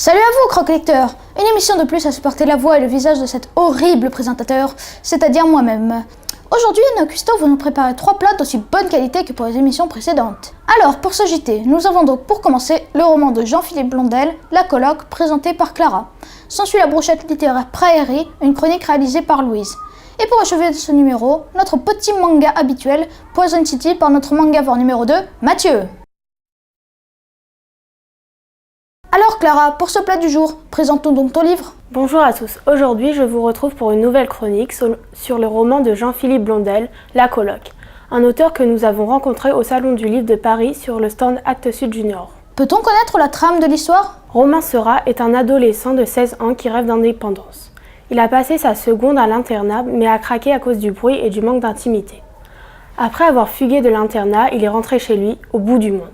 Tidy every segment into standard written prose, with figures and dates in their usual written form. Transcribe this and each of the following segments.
Salut à vous, croque-lecteurs! Une émission de plus à supporter la voix et le visage de cet horrible présentateur, c'est-à-dire moi-même. Aujourd'hui, nos cuistots vont nous préparer 3 plats d'aussi bonne qualité que pour les émissions précédentes. Alors, pour ce JT, nous avons donc pour commencer le roman de Jean-Philippe Blondel, La Coloc, présenté par Clara. S'ensuit la brochette littéraire Prairie, une chronique réalisée par Louise. Et pour achever ce numéro, notre petit manga habituel, Poison City, par notre mangavore numéro 2, Mathieu. Alors Clara, pour ce plat du jour, présente-nous donc ton livre. Bonjour à tous, aujourd'hui je vous retrouve pour une nouvelle chronique sur le roman de Jean-Philippe Blondel, La Coloc, un auteur que nous avons rencontré au Salon du Livre de Paris sur le stand Actes Sud Junior. Peut-on connaître la trame de l'histoire? Romain Seurat est un adolescent de 16 ans qui rêve d'indépendance. Il a passé sa seconde à l'internat mais a craqué à cause du bruit et du manque d'intimité. Après avoir fugué de l'internat, il est rentré chez lui, au bout du monde.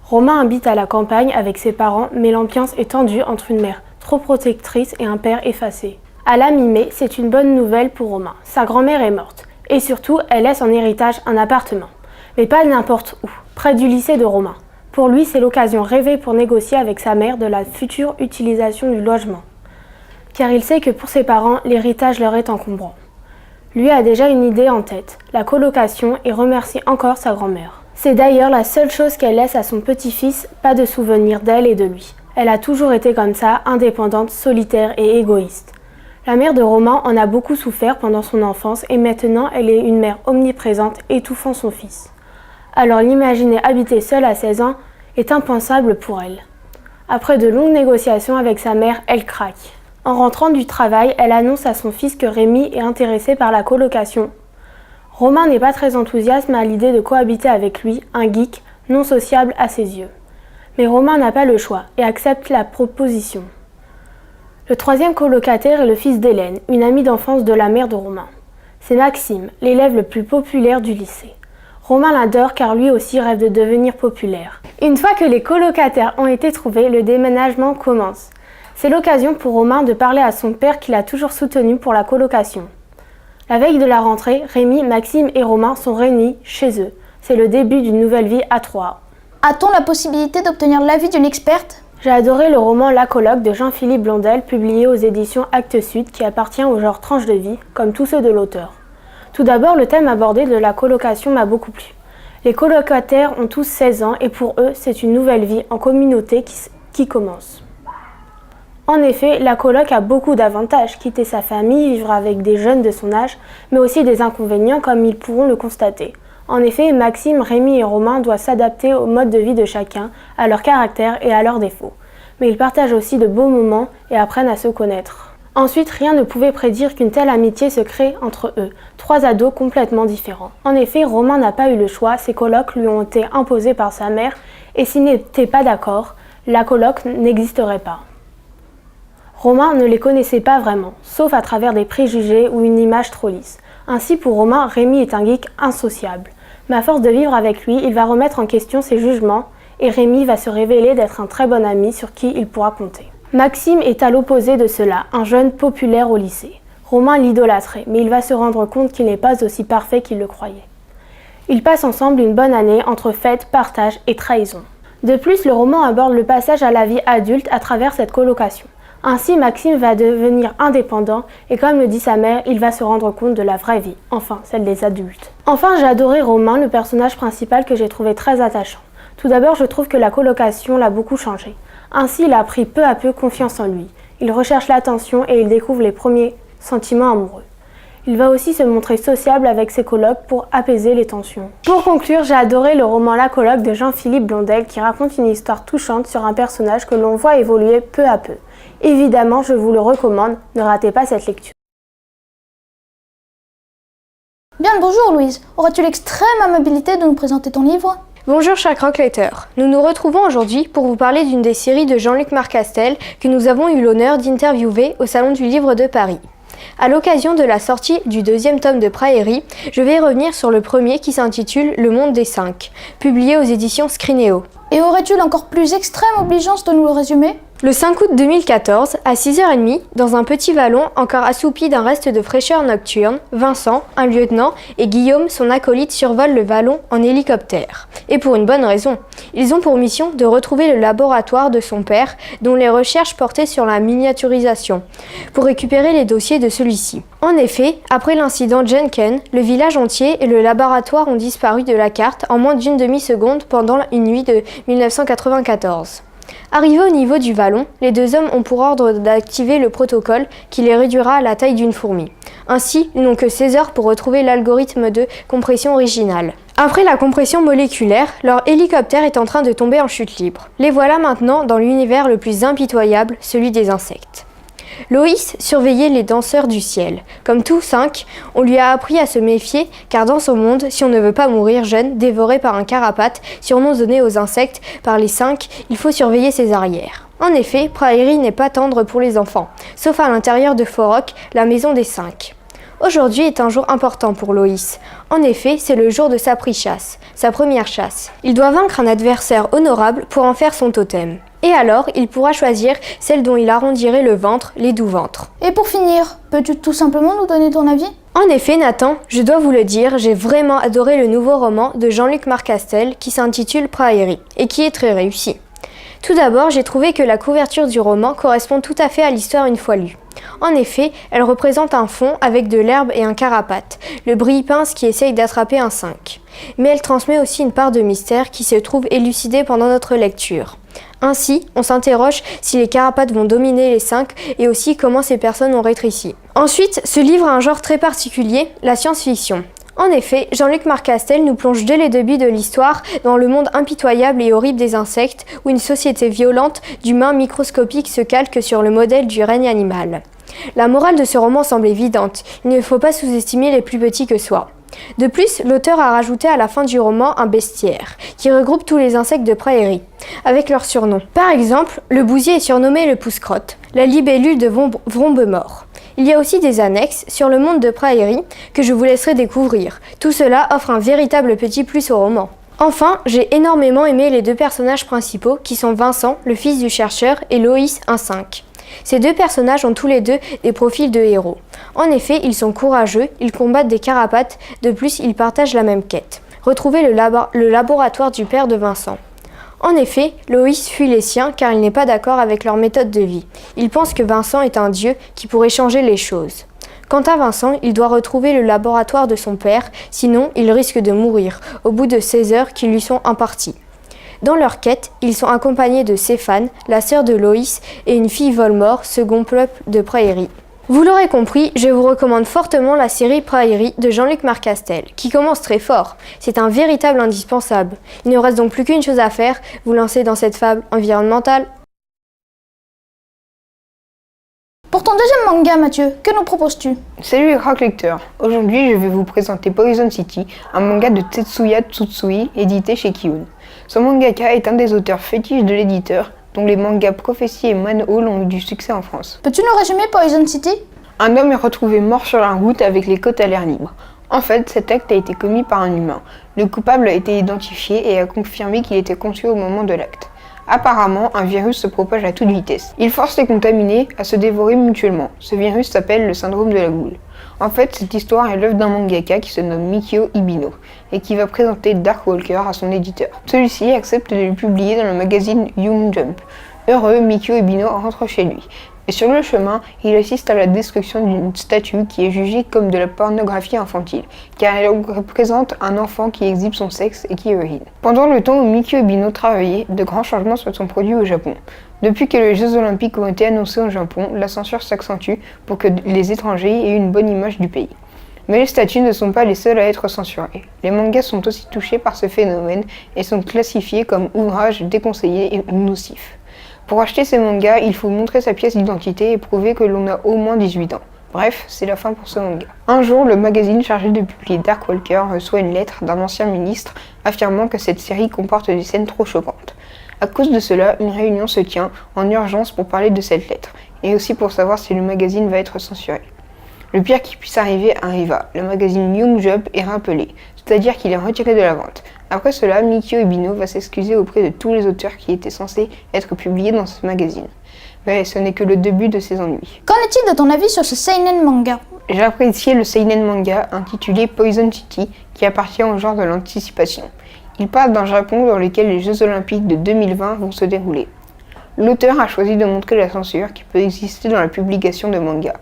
Romain habite à la campagne avec ses parents, mais l'ambiance est tendue entre une mère trop protectrice et un père effacé. À la mi-mai, c'est une bonne nouvelle pour Romain. Sa grand-mère est morte. Et surtout, elle laisse en héritage un appartement. Mais pas n'importe où, près du lycée de Romain. Pour lui, c'est l'occasion rêvée pour négocier avec sa mère de la future utilisation du logement. Car il sait que pour ses parents, l'héritage leur est encombrant. Lui a déjà une idée en tête, la colocation, et remercie encore sa grand-mère. C'est d'ailleurs la seule chose qu'elle laisse à son petit-fils, pas de souvenir d'elle et de lui. Elle a toujours été comme ça, indépendante, solitaire et égoïste. La mère de Romain en a beaucoup souffert pendant son enfance et maintenant elle est une mère omniprésente, étouffant son fils. Alors l'imaginer habiter seule à 16 ans est impensable pour elle. Après de longues négociations avec sa mère, elle craque. En rentrant du travail, elle annonce à son fils que Rémi est intéressé par la colocation. Romain n'est pas très enthousiaste à l'idée de cohabiter avec lui, un geek non sociable à ses yeux. Mais Romain n'a pas le choix et accepte la proposition. Le troisième colocataire est le fils d'Hélène, une amie d'enfance de la mère de Romain. C'est Maxime, l'élève le plus populaire du lycée. Romain l'adore car lui aussi rêve de devenir populaire. Une fois que les colocataires ont été trouvés, le déménagement commence. C'est l'occasion pour Romain de parler à son père qu'il a toujours soutenu pour la colocation. La veille de la rentrée, Rémi, Maxime et Romain sont réunis chez eux. C'est le début d'une nouvelle vie à trois. A-t-on la possibilité d'obtenir l'avis d'une experte? J'ai adoré le roman La Coloc de Jean-Philippe Blondel, publié aux éditions Actes Sud, qui appartient au genre tranche de vie, comme tous ceux de l'auteur. Tout d'abord, le thème abordé de la colocation m'a beaucoup plu. Les colocataires ont tous 16 ans et pour eux, c'est une nouvelle vie en communauté qui commence. En effet, la coloc a beaucoup d'avantages, quitter sa famille, vivre avec des jeunes de son âge, mais aussi des inconvénients comme ils pourront le constater. En effet, Maxime, Rémi et Romain doivent s'adapter au mode de vie de chacun, à leur caractère et à leurs défauts. Mais ils partagent aussi de beaux moments et apprennent à se connaître. Ensuite, rien ne pouvait prédire qu'une telle amitié se crée entre eux, 3 ados complètement différents. En effet, Romain n'a pas eu le choix, ses colocs lui ont été imposés par sa mère, et s'il n'était pas d'accord, la coloc n'existerait pas. Romain ne les connaissait pas vraiment, sauf à travers des préjugés ou une image trop lisse. Ainsi pour Romain, Rémi est un geek insociable. Mais à force de vivre avec lui, il va remettre en question ses jugements et Rémi va se révéler d'être un très bon ami sur qui il pourra compter. Maxime est à l'opposé de cela, un jeune populaire au lycée. Romain l'idolâtrait, mais il va se rendre compte qu'il n'est pas aussi parfait qu'il le croyait. Ils passent ensemble une bonne année entre fêtes, partage et trahison. De plus, le roman aborde le passage à la vie adulte à travers cette colocation. Ainsi, Maxime va devenir indépendant et comme le dit sa mère, il va se rendre compte de la vraie vie, enfin celle des adultes. Enfin, j'ai adoré Romain, le personnage principal que j'ai trouvé très attachant. Tout d'abord, je trouve que la colocation l'a beaucoup changé. Ainsi, il a pris peu à peu confiance en lui. Il recherche l'attention et il découvre les premiers sentiments amoureux. Il va aussi se montrer sociable avec ses colocs pour apaiser les tensions. Pour conclure, j'ai adoré le roman La Coloc de Jean-Philippe Blondel qui raconte une histoire touchante sur un personnage que l'on voit évoluer peu à peu. Évidemment, je vous le recommande, ne ratez pas cette lecture. Bien le bonjour Louise, auras-tu l'extrême amabilité de nous présenter ton livre? Bonjour chers croque-lecteurs, nous nous retrouvons aujourd'hui pour vous parler d'une des séries de Jean-Luc Marcastel que nous avons eu l'honneur d'interviewer au Salon du Livre de Paris. À l'occasion de la sortie du 2e tome de Prairie, je vais revenir sur le premier qui s'intitule Le Monde des 5, publié aux éditions Scrinéo. Et aurais-tu l'encore plus extrême obligeance de nous le résumer? Le 5 août 2014, à 6h30, dans un petit vallon encore assoupi d'un reste de fraîcheur nocturne, Vincent, un lieutenant, et Guillaume, son acolyte, survolent le vallon en hélicoptère. Et pour une bonne raison. Ils ont pour mission de retrouver le laboratoire de son père, dont les recherches portaient sur la miniaturisation, pour récupérer les dossiers de celui-ci. En effet, après l'incident Jenken, le village entier et le laboratoire ont disparu de la carte en moins d'une demi-seconde pendant une nuit de 1994. Arrivés au niveau du vallon, les deux hommes ont pour ordre d'activer le protocole qui les réduira à la taille d'une fourmi. Ainsi, ils n'ont que 16 heures pour retrouver l'algorithme de compression original. Après la compression moléculaire, leur hélicoptère est en train de tomber en chute libre. Les voilà maintenant dans l'univers le plus impitoyable, celui des insectes. Loïs surveillait les danseurs du ciel. Comme tous 5, on lui a appris à se méfier car dans son monde, si on ne veut pas mourir jeune, dévoré par un carapate, surnom donné aux insectes par les 5, il faut surveiller ses arrières. En effet, Prairie n'est pas tendre pour les enfants, sauf à l'intérieur de Forok, la maison des 5. Aujourd'hui est un jour important pour Loïs. En effet, c'est le jour de sa chasse, sa première chasse. Il doit vaincre un adversaire honorable pour en faire son totem. Et alors, il pourra choisir celle dont il arrondirait le ventre, les doux ventres. Et pour finir, peux-tu tout simplement nous donner ton avis ? En effet, Nathan, je dois vous le dire, j'ai vraiment adoré le nouveau roman de Jean-Luc Marcastel qui s'intitule Prairie et qui est très réussi. Tout d'abord, j'ai trouvé que la couverture du roman correspond tout à fait à l'histoire une fois lue. En effet, elle représente un fond avec de l'herbe et un carapate, le brille-pince qui essaye d'attraper un 5. Mais elle transmet aussi une part de mystère qui se trouve élucidée pendant notre lecture. Ainsi, on s'interroge si les carapates vont dominer les 5 et aussi comment ces personnes ont rétréci. Ensuite, ce livre a un genre très particulier, la science-fiction. En effet, Jean-Luc Marcastel nous plonge dès les débuts de l'histoire dans le monde impitoyable et horrible des insectes, où une société violente d'humains microscopiques se calque sur le modèle du règne animal. La morale de ce roman semble évidente, il ne faut pas sous-estimer les plus petits que soi. De plus, l'auteur a rajouté à la fin du roman un bestiaire, qui regroupe tous les insectes de prairie, avec leurs surnoms. Par exemple, le bousier est surnommé le pousse-crotte, la libellule de Vrombemort. Il y a aussi des annexes sur le monde de Prairie que je vous laisserai découvrir. Tout cela offre un véritable petit plus au roman. Enfin, j'ai énormément aimé les deux personnages principaux qui sont Vincent, le fils du chercheur, et Loïs, un 5. Ces deux personnages ont tous les deux des profils de héros. En effet, ils sont courageux, ils combattent des carapates, de plus ils partagent la même quête. Retrouver le laboratoire du père de Vincent. En effet, Loïs fuit les siens car il n'est pas d'accord avec leur méthode de vie. Il pense que Vincent est un dieu qui pourrait changer les choses. Quant à Vincent, il doit retrouver le laboratoire de son père, sinon il risque de mourir au bout de 16 heures qui lui sont imparties. Dans leur quête, ils sont accompagnés de Stéphane, la sœur de Loïs, et une fille Volmore, second peuple de Prairie. Vous l'aurez compris, je vous recommande fortement la série Prairie de Jean-Luc Marcastel, qui commence très fort. C'est un véritable indispensable. Il ne reste donc plus qu'une chose à faire, vous lancer dans cette fable environnementale. Pour ton deuxième manga, Mathieu, que nous proposes-tu ? Salut les crack lecteurs. Aujourd'hui, je vais vous présenter Poison City, un manga de Tetsuya Tsutsui, édité chez Kiun. Ce mangaka est un des auteurs fétiches de l'éditeur, dont les mangas Prophecy et Manhole ont eu du succès en France. Peux-tu nous résumer Poison City ? Un homme est retrouvé mort sur la route avec les côtes à l'air libre. En fait, cet acte a été commis par un humain. Le coupable a été identifié et a confirmé qu'il était conscient au moment de l'acte. Apparemment, un virus se propage à toute vitesse. Il force les contaminés à se dévorer mutuellement. Ce virus s'appelle le syndrome de la goule. En fait, cette histoire est l'œuvre d'un mangaka qui se nomme Mikio Ibino et qui va présenter Dark Walker à son éditeur. Celui-ci accepte de le publier dans le magazine Young Jump. Heureux, Mikio Ibino rentre chez lui. Et sur le chemin, il assiste à la destruction d'une statue qui est jugée comme de la pornographie infantile, car elle représente un enfant qui exhibe son sexe et qui urine. Pendant le temps où Mikio Ibino travaillait, de grands changements se sont produits au Japon. Depuis que les Jeux Olympiques ont été annoncés au Japon, la censure s'accentue pour que les étrangers aient une bonne image du pays. Mais les statues ne sont pas les seules à être censurées. Les mangas sont aussi touchés par ce phénomène et sont classifiés comme ouvrages déconseillés et nocifs. Pour acheter ces mangas, il faut montrer sa pièce d'identité et prouver que l'on a au moins 18 ans. Bref, c'est la fin pour ce manga. Un jour, le magazine chargé de publier Dark Walker reçoit une lettre d'un ancien ministre affirmant que cette série comporte des scènes trop choquantes. À cause de cela, une réunion se tient en urgence pour parler de cette lettre, et aussi pour savoir si le magazine va être censuré. Le pire qui puisse arriver arriva, le magazine Young Jump est rappelé, c'est-à-dire qu'il est retiré de la vente. Après cela, Mikio Ibino va s'excuser auprès de tous les auteurs qui étaient censés être publiés dans ce magazine. Mais ce n'est que le début de ses ennuis. Qu'en est-il de ton avis sur ce seinen manga? J'ai apprécié le seinen manga intitulé Poison City qui appartient au genre de l'anticipation. Il parle d'un Japon dans lequel les Jeux Olympiques de 2020 vont se dérouler. L'auteur a choisi de montrer la censure qui peut exister dans la publication de mangas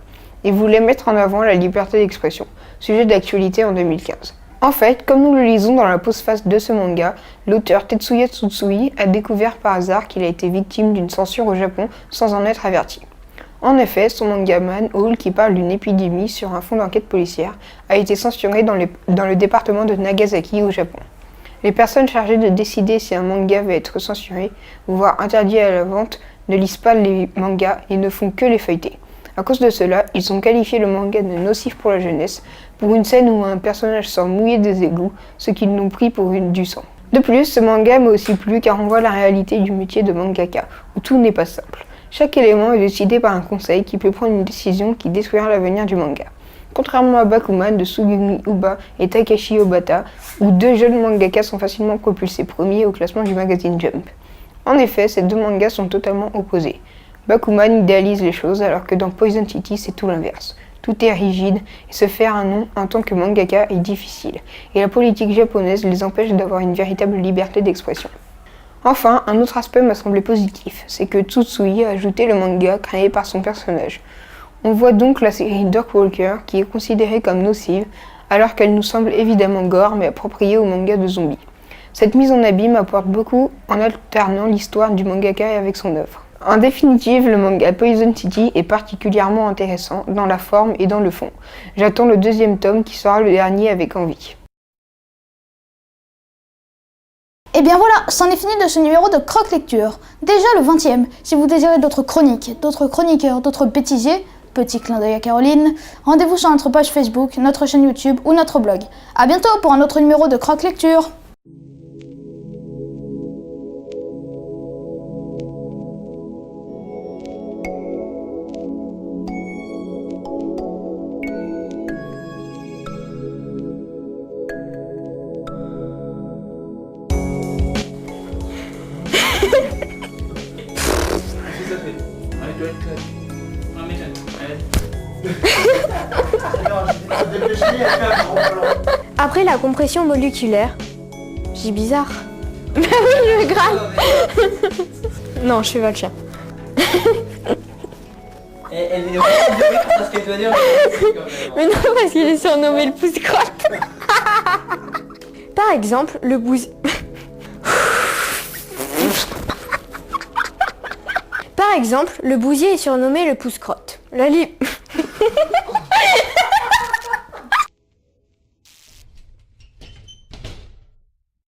et voulait mettre en avant la liberté d'expression, sujet d'actualité en 2015. En fait, comme nous le lisons dans la postface de ce manga, l'auteur Tetsuya Tsutsui a découvert par hasard qu'il a été victime d'une censure au Japon sans en être averti. En effet, son manga Man Hall, qui parle d'une épidémie sur un fond d'enquête policière, a été censuré dans le département de Nagasaki au Japon. Les personnes chargées de décider si un manga va être censuré, voire interdit à la vente, ne lisent pas les mangas et ne font que les feuilleter. À cause de cela, ils ont qualifié le manga de nocif pour la jeunesse, pour une scène où un personnage sort mouillé des égouts, ce qu'ils l'ont pris pour du sang. De plus, ce manga m'a aussi plu car on voit la réalité du métier de mangaka, où tout n'est pas simple. Chaque élément est décidé par un conseil qui peut prendre une décision qui détruira l'avenir du manga. Contrairement à Bakuman de Sugumi Uba et Takeshi Obata, où deux jeunes mangakas sont facilement propulsés premiers au classement du magazine Jump. En effet, ces deux mangas sont totalement opposés. Bakuman idéalise les choses alors que dans Poison City c'est tout l'inverse. Tout est rigide et se faire un nom en tant que mangaka est difficile, et la politique japonaise les empêche d'avoir une véritable liberté d'expression. Enfin, un autre aspect m'a semblé positif, c'est que Tsutsui a ajouté le manga créé par son personnage. On voit donc la série Darkwalker qui est considérée comme nocive, alors qu'elle nous semble évidemment gore mais appropriée au manga de zombies. Cette mise en abîme apporte beaucoup en alternant l'histoire du mangaka avec son œuvre. En définitive, le manga Poison City est particulièrement intéressant dans la forme et dans le fond. J'attends le deuxième tome qui sera le dernier avec envie. Et bien voilà, c'en est fini de ce numéro de Croque Lecture. Déjà le 20e. Si vous désirez d'autres chroniques, d'autres chroniqueurs, d'autres bêtisiers, petit clin d'œil à Caroline, rendez-vous sur notre page Facebook, notre chaîne YouTube ou notre blog. A bientôt pour un autre numéro de Croque Lecture. Après la compression moléculaire, j'ai bizarre. Bah oui, le Graal. Non, je fais pas le chien. Elle est vraiment de rire parce qu'elle doit dire Mais non, parce qu'il est surnommé le pouce-crotte. Par exemple, le Par exemple, le bousier est surnommé le pouce-crotte.